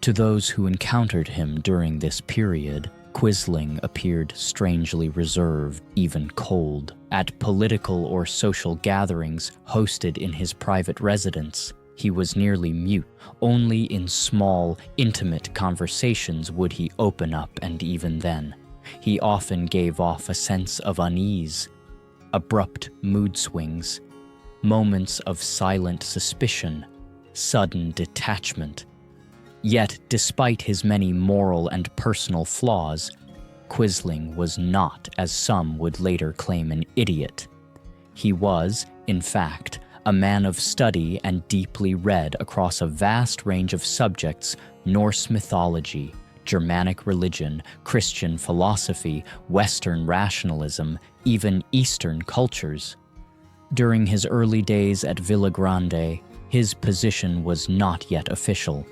To those who encountered him during this period, Quisling appeared strangely reserved, even cold. At political or social gatherings hosted in his private residence, he was nearly mute. Only in small, intimate conversations would he open up, and even then, he often gave off a sense of unease, abrupt mood swings, moments of silent suspicion, sudden detachment. Yet, despite his many moral and personal flaws, Quisling was not, as some would later claim, an idiot. He was, in fact, a man of study and deeply read across a vast range of subjects: Norse mythology, Germanic religion, Christian philosophy, Western rationalism, even Eastern cultures. During his early days at Villa Grande, his position was not yet official.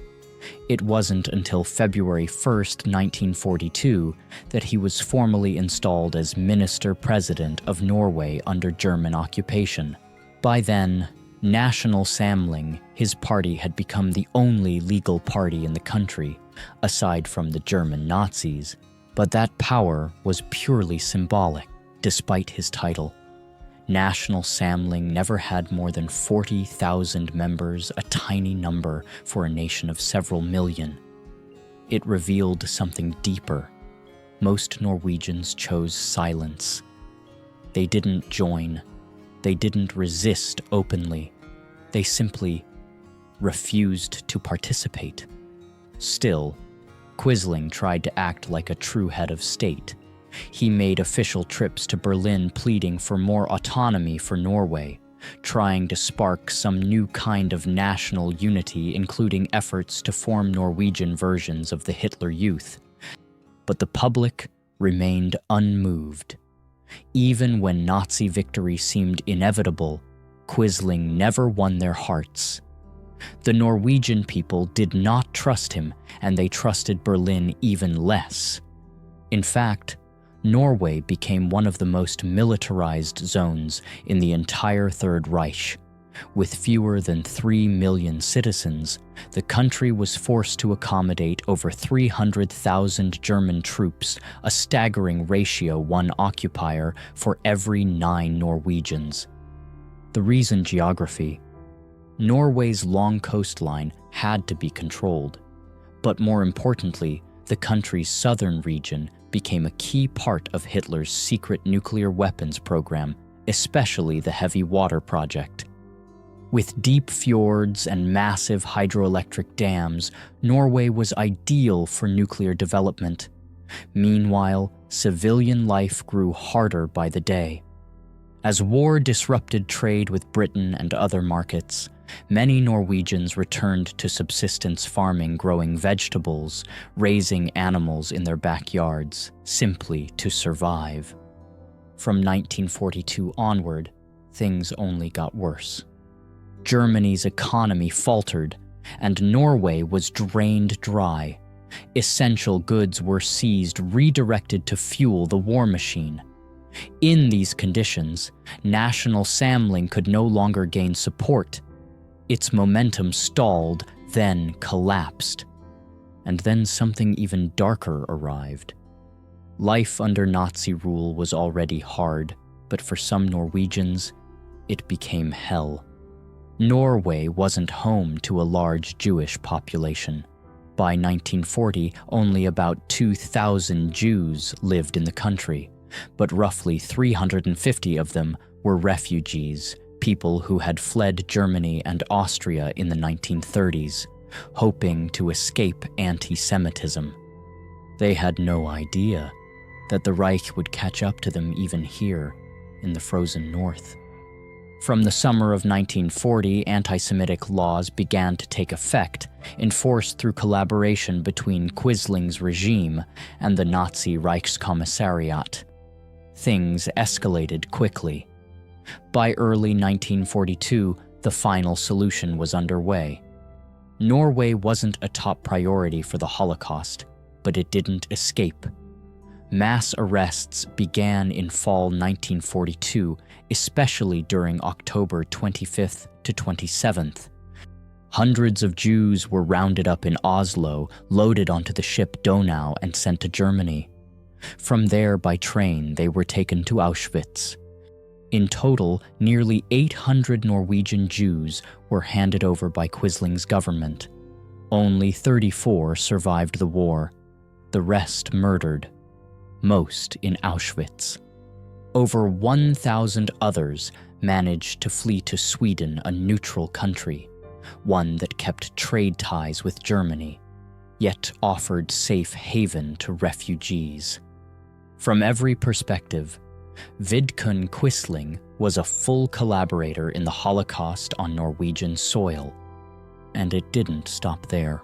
It wasn't until February 1st, 1942, that he was formally installed as Minister-President of Norway under German occupation. By then, National Samling, his party, had become the only legal party in the country, aside from the German Nazis. But that power was purely symbolic, despite his title. National Samling never had more than 40,000 members, a tiny number for a nation of several million. It revealed something deeper. Most Norwegians chose silence. They didn't join. They didn't resist openly. They simply refused to participate. Still, Quisling tried to act like a true head of state. He made official trips to Berlin pleading for more autonomy for Norway, trying to spark some new kind of national unity, including efforts to form Norwegian versions of the Hitler Youth. But the public remained unmoved. Even when Nazi victory seemed inevitable, Quisling never won their hearts. The Norwegian people did not trust him, and they trusted Berlin even less. In fact, Norway became one of the most militarized zones in the entire Third Reich. With fewer than 3 million citizens, the country was forced to accommodate over 300,000 German troops, a staggering ratio: 1 occupier for every 9 Norwegians. The reason: geography. Norway's long coastline had to be controlled, but more importantly, the country's southern region became a key part of Hitler's secret nuclear weapons program, especially the Heavy Water Project. With deep fjords and massive hydroelectric dams, Norway was ideal for nuclear development. Meanwhile, civilian life grew harder by the day. As war disrupted trade with Britain and other markets, many Norwegians returned to subsistence farming, growing vegetables, raising animals in their backyards, simply to survive. From 1942 onward, things only got worse. Germany's economy faltered, and Norway was drained dry. Essential goods were seized, redirected to fuel the war machine. In these conditions, National Samling could no longer gain support. Its momentum stalled, then collapsed. And then something even darker arrived. Life under Nazi rule was already hard, but for some Norwegians, it became hell. Norway wasn't home to a large Jewish population. By 1940, only about 2,000 Jews lived in the country, but roughly 350 of them were refugees, people who had fled Germany and Austria in the 1930s, hoping to escape anti-Semitism. They had no idea that the Reich would catch up to them even here, in the frozen north. From the summer of 1940, anti-Semitic laws began to take effect, enforced through collaboration between Quisling's regime and the Nazi Reichskommissariat. Things escalated quickly. By early 1942, the final solution was underway. Norway wasn't a top priority for the Holocaust, but it didn't escape. Mass arrests began in fall 1942, especially during October 25th to 27th. Hundreds of Jews were rounded up in Oslo, loaded onto the ship Donau, and sent to Germany. From there, by train, they were taken to Auschwitz. In total, nearly 800 Norwegian Jews were handed over by Quisling's government. Only 34 survived the war, the rest murdered, most in Auschwitz. Over 1,000 others managed to flee to Sweden, a neutral country, one that kept trade ties with Germany, yet offered safe haven to refugees. From every perspective, Vidkun Quisling was a full collaborator in the Holocaust on Norwegian soil, and it didn't stop there.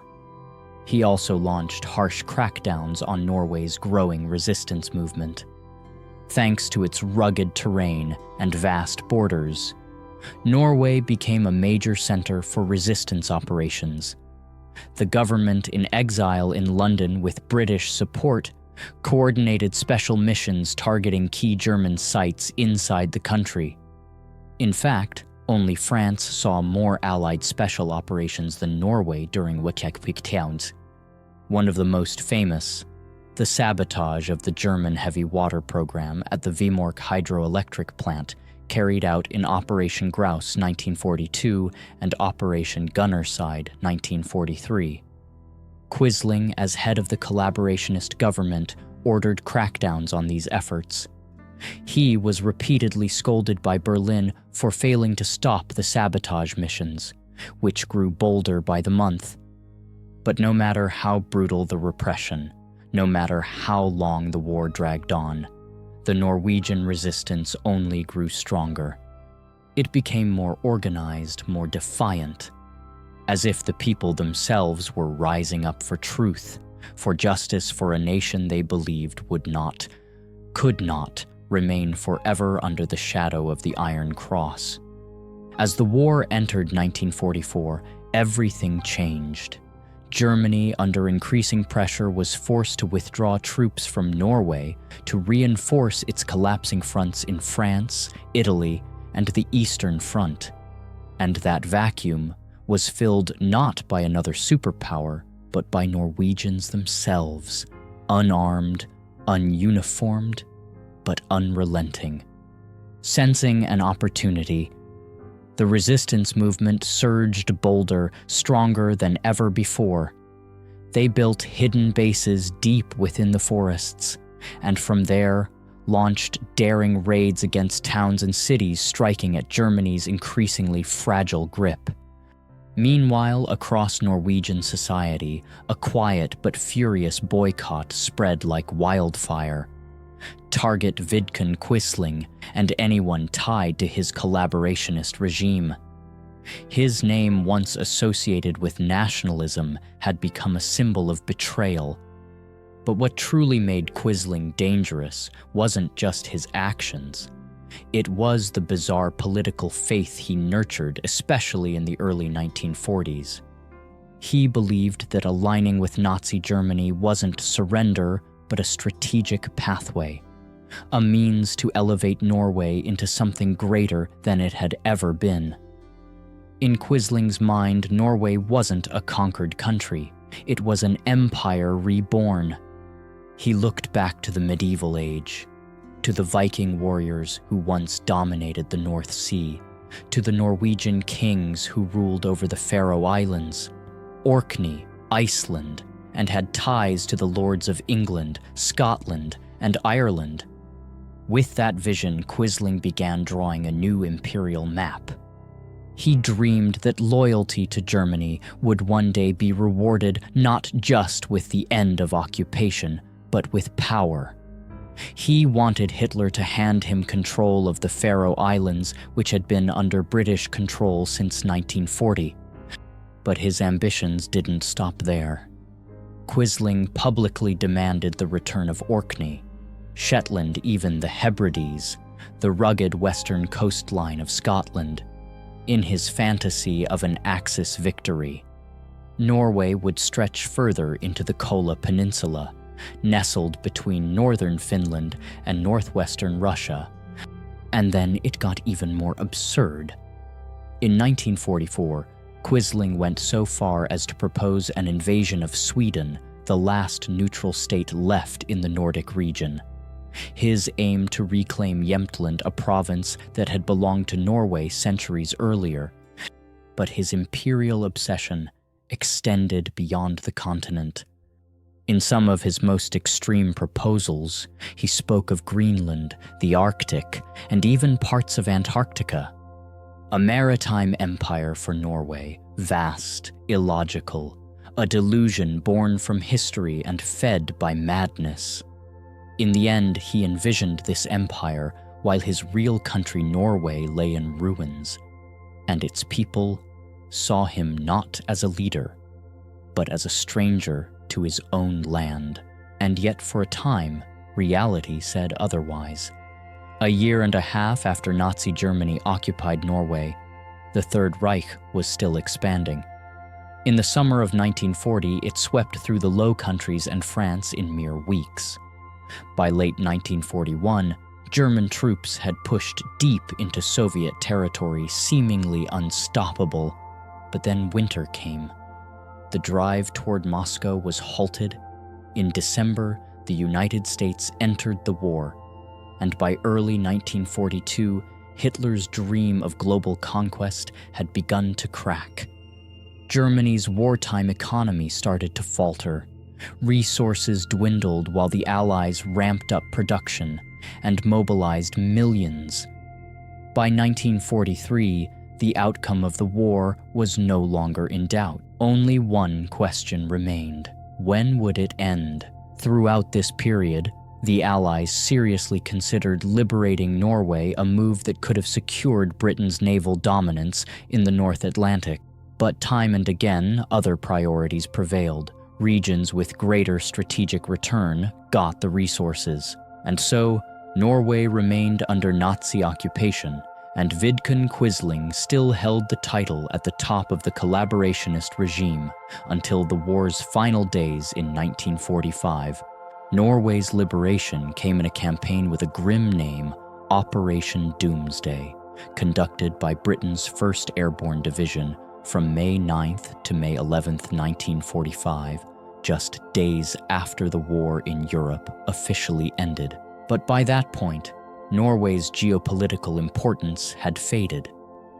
He also launched harsh crackdowns on Norway's growing resistance movement. Thanks to its rugged terrain and vast borders, Norway became a major center for resistance operations. The government in exile in London, with British support, coordinated special missions targeting key German sites inside the country. In fact, only France saw more Allied special operations than Norway during WWII. One of the most famous, the sabotage of the German heavy water program at the Vemork hydroelectric plant, carried out in Operation Grouse 1942 and Operation Gunnerside 1943. Quisling, as head of the collaborationist government, ordered crackdowns on these efforts. He was repeatedly scolded by Berlin for failing to stop the sabotage missions, which grew bolder by the month. But no matter how brutal the repression, no matter how long the war dragged on, the Norwegian resistance only grew stronger. It became more organized, more defiant, as if the people themselves were rising up for truth, for justice, for a nation they believed would not, could not, remain forever under the shadow of the Iron Cross. As the war entered 1944, everything changed. Germany, under increasing pressure, was forced to withdraw troops from Norway to reinforce its collapsing fronts in France, Italy, and the Eastern Front. And that vacuum was filled not by another superpower, but by Norwegians themselves, unarmed, ununiformed, but unrelenting. Sensing an opportunity, the resistance movement surged bolder, stronger than ever before. They built hidden bases deep within the forests, and from there launched daring raids against towns and cities, striking at Germany's increasingly fragile grip. Meanwhile, across Norwegian society, a quiet but furious boycott spread like wildfire. Target Vidkun Quisling and anyone tied to his collaborationist regime. His name, once associated with nationalism, had become a symbol of betrayal. But what truly made Quisling dangerous wasn't just his actions. It was the bizarre political faith he nurtured, especially in the early 1940s. He believed that aligning with Nazi Germany wasn't surrender, but a strategic pathway, a means to elevate Norway into something greater than it had ever been. In Quisling's mind, Norway wasn't a conquered country. It was an empire reborn. He looked back to the medieval age, to the Viking warriors who once dominated the North Sea, to the Norwegian kings who ruled over the Faroe Islands, Orkney, Iceland, and had ties to the lords of England, Scotland, and Ireland. With that vision, Quisling began drawing a new imperial map. He dreamed that loyalty to Germany would one day be rewarded not just with the end of occupation, but with power. He wanted Hitler to hand him control of the Faroe Islands, which had been under British control since 1940. But his ambitions didn't stop there. Quisling publicly demanded the return of Orkney, Shetland, even the Hebrides, the rugged western coastline of Scotland, in his fantasy of an Axis victory. Norway would stretch further into the Kola Peninsula, nestled between northern Finland and northwestern Russia. And then it got even more absurd. In 1944, Quisling went so far as to propose an invasion of Sweden, the last neutral state left in the Nordic region. His aim to reclaim Jämtland, a province that had belonged to Norway centuries earlier. But his imperial obsession extended beyond the continent. In some of his most extreme proposals, he spoke of Greenland, the Arctic, and even parts of Antarctica. A maritime empire for Norway, vast, illogical, a delusion born from history and fed by madness. In the end, he envisioned this empire while his real country Norway lay in ruins, and its people saw him not as a leader, but as a stranger to his own land. And yet for a time, reality said otherwise. A year and a half after Nazi Germany occupied Norway, the Third Reich was still expanding. In the summer of 1940, it swept through the Low Countries and France in mere weeks. By late 1941, German troops had pushed deep into Soviet territory, seemingly unstoppable. But then winter came. The drive toward Moscow was halted. In December, the United States entered the war, and by early 1942, Hitler's dream of global conquest had begun to crack. Germany's wartime economy started to falter. Resources dwindled while the Allies ramped up production and mobilized millions. By 1943, the outcome of the war was no longer in doubt. Only one question remained: when would it end? Throughout this period, the Allies seriously considered liberating Norway, a move that could have secured Britain's naval dominance in the North Atlantic. But time and again, other priorities prevailed. Regions with greater strategic return got the resources. And so, Norway remained under Nazi occupation, and Vidkun Quisling still held the title at the top of the collaborationist regime until the war's final days in 1945. Norway's liberation came in a campaign with a grim name, Operation Doomsday, conducted by Britain's 1st Airborne Division from May 9th to May 11th, 1945, just days after the war in Europe officially ended. But by that point, Norway's geopolitical importance had faded.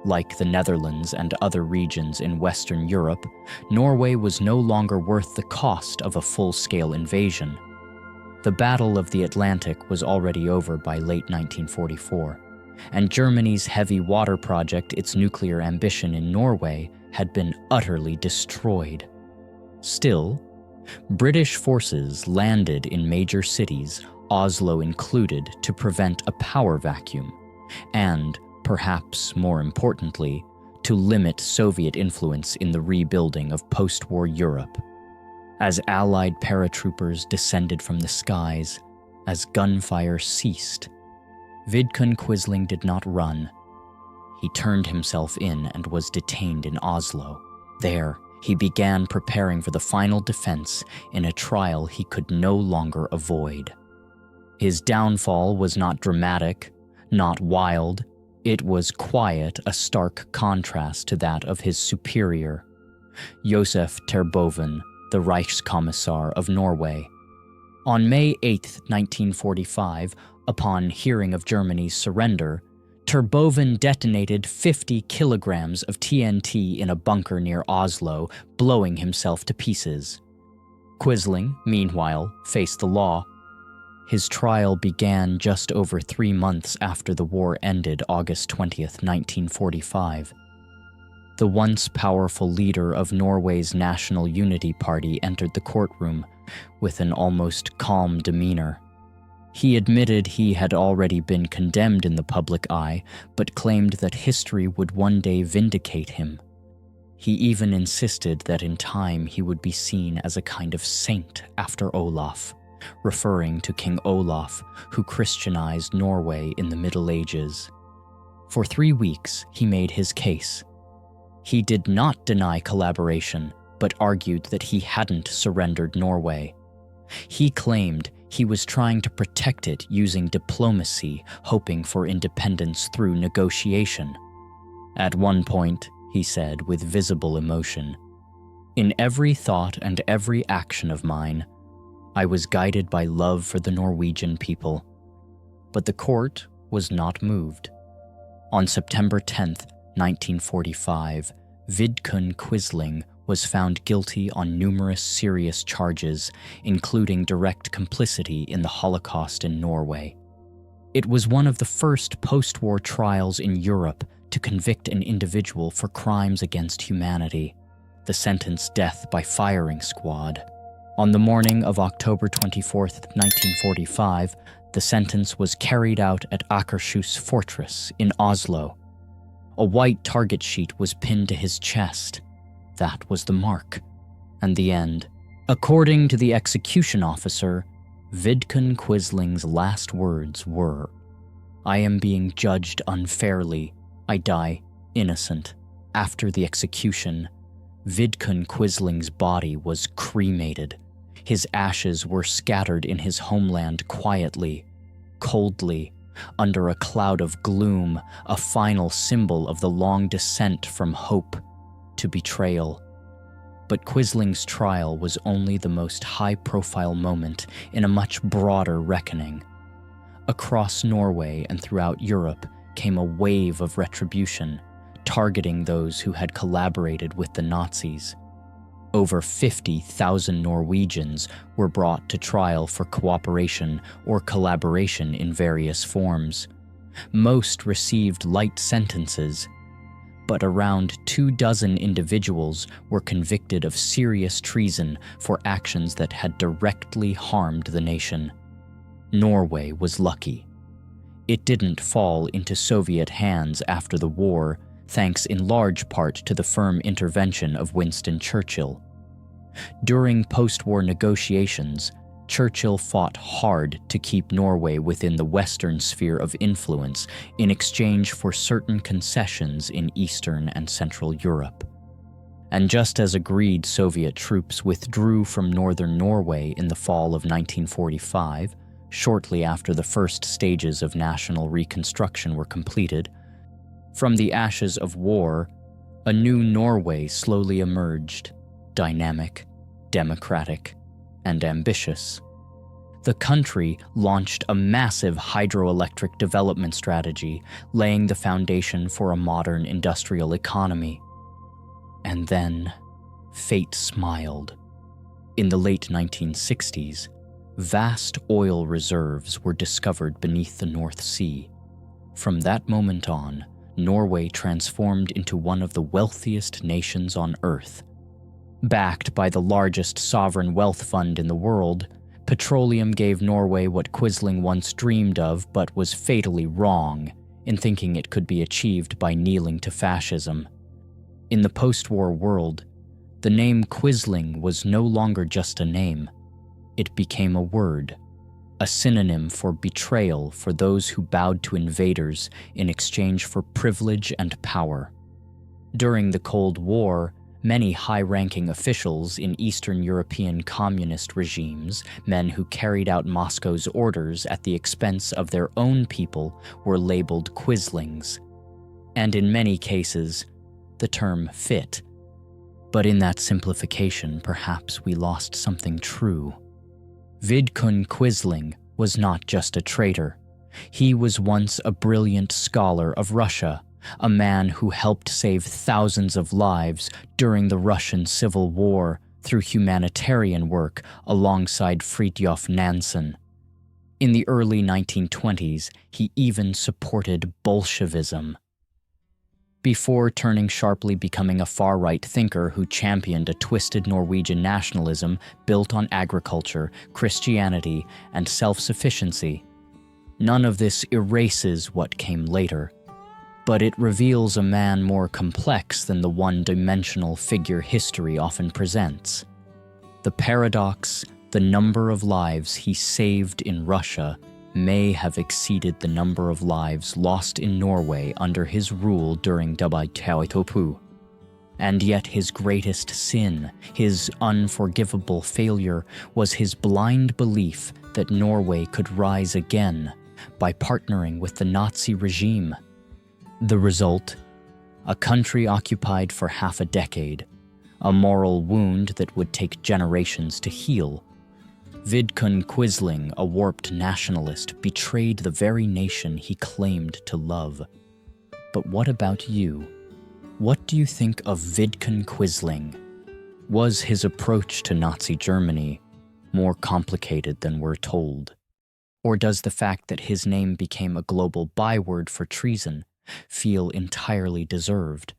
Like the Netherlands and other regions in Western Europe, Norway was no longer worth the cost of a full-scale invasion. The Battle of the Atlantic was already over by late 1944, and Germany's heavy water project, its nuclear ambition in Norway, had been utterly destroyed. Still, British forces landed in major cities, Oslo included, to prevent a power vacuum, and, perhaps more importantly, to limit Soviet influence in the rebuilding of post-war Europe. As Allied paratroopers descended from the skies, as gunfire ceased, Vidkun Quisling did not run. He turned himself in and was detained in Oslo. There, he began preparing for the final defense in a trial he could no longer avoid. His downfall was not dramatic, not wild. It was quiet, a stark contrast to that of his superior, Josef Terboven, the Reichskommissar of Norway. On May 8, 1945, upon hearing of Germany's surrender, Terboven detonated 50 kilograms of TNT in a bunker near Oslo, blowing himself to pieces. Quisling, meanwhile, faced the law. His trial began just over 3 months after the war ended, August 20, 1945. The once powerful leader of Norway's National Unity Party entered the courtroom with an almost calm demeanor. He admitted he had already been condemned in the public eye, but claimed that history would one day vindicate him. He even insisted that in time he would be seen as a kind of saint after Olaf, referring to King Olaf, who Christianized Norway in the Middle Ages. For 3 weeks, he made his case. He did not deny collaboration, but argued that he hadn't surrendered Norway. He claimed he was trying to protect it using diplomacy, hoping for independence through negotiation. At one point, he said with visible emotion, "In every thought and every action of mine, I was guided by love for the Norwegian people." But the court was not moved. On September 10th, 1945, Vidkun Quisling was found guilty on numerous serious charges, including direct complicity in the Holocaust in Norway. It was one of the first post-war trials in Europe to convict an individual for crimes against humanity, the sentence death by firing squad. On the morning of October 24th, 1945, the sentence was carried out at Akershus Fortress in Oslo. A white target sheet was pinned to his chest. That was the mark, and the end. According to the execution officer, Vidkun Quisling's last words were, "I am being judged unfairly. I die innocent." After the execution, Vidkun Quisling's body was cremated. His ashes were scattered in his homeland quietly, coldly, under a cloud of gloom, a final symbol of the long descent from hope to betrayal. But Quisling's trial was only the most high-profile moment in a much broader reckoning. Across Norway and throughout Europe came a wave of retribution, targeting those who had collaborated with the Nazis. Over 50,000 Norwegians were brought to trial for cooperation or collaboration in various forms. Most received light sentences, but around 24 individuals were convicted of serious treason for actions that had directly harmed the nation. Norway was lucky. It didn't fall into Soviet hands after the war, thanks in large part to the firm intervention of Winston Churchill. During post-war negotiations, Churchill fought hard to keep Norway within the Western sphere of influence in exchange for certain concessions in Eastern and Central Europe. And just as agreed, Soviet troops withdrew from northern Norway in the fall of 1945, shortly after the first stages of national reconstruction were completed. From the ashes of war, a new Norway slowly emerged, dynamic, democratic, and ambitious. The country launched a massive hydroelectric development strategy, laying the foundation for a modern industrial economy. And then, fate smiled. In the late 1960s, vast oil reserves were discovered beneath the North Sea. From that moment on, Norway transformed into one of the wealthiest nations on Earth. Backed by the largest sovereign wealth fund in the world, petroleum gave Norway what Quisling once dreamed of but was fatally wrong in thinking it could be achieved by kneeling to fascism. In the post-war world, the name Quisling was no longer just a name. It became a word, a synonym for betrayal for those who bowed to invaders in exchange for privilege and power. During the Cold War, many high-ranking officials in Eastern European communist regimes, men who carried out Moscow's orders at the expense of their own people, were labeled Quislings. And in many cases, the term fit. But in that simplification, perhaps we lost something true. Vidkun Quisling was not just a traitor. He was once a brilliant scholar of Russia, a man who helped save thousands of lives during the Russian Civil War through humanitarian work alongside Fridtjof Nansen. In the early 1920s, he even supported Bolshevism. Before turning sharply becoming a far-right thinker who championed a twisted Norwegian nationalism built on agriculture, Christianity, and self-sufficiency. None of this erases what came later, but it reveals a man more complex than the one-dimensional figure history often presents. The paradox, the number of lives he saved in Russia may have exceeded the number of lives lost in Norway under his rule during WWII. And yet his greatest sin, his unforgivable failure, was his blind belief that Norway could rise again by partnering with the Nazi regime. The result? A country occupied for half a decade, a moral wound that would take generations to heal. Vidkun Quisling, a warped nationalist, betrayed the very nation he claimed to love. But what about you? What do you think of Vidkun Quisling? Was his approach to Nazi Germany more complicated than we're told? Or does the fact that his name became a global byword for treason feel entirely deserved?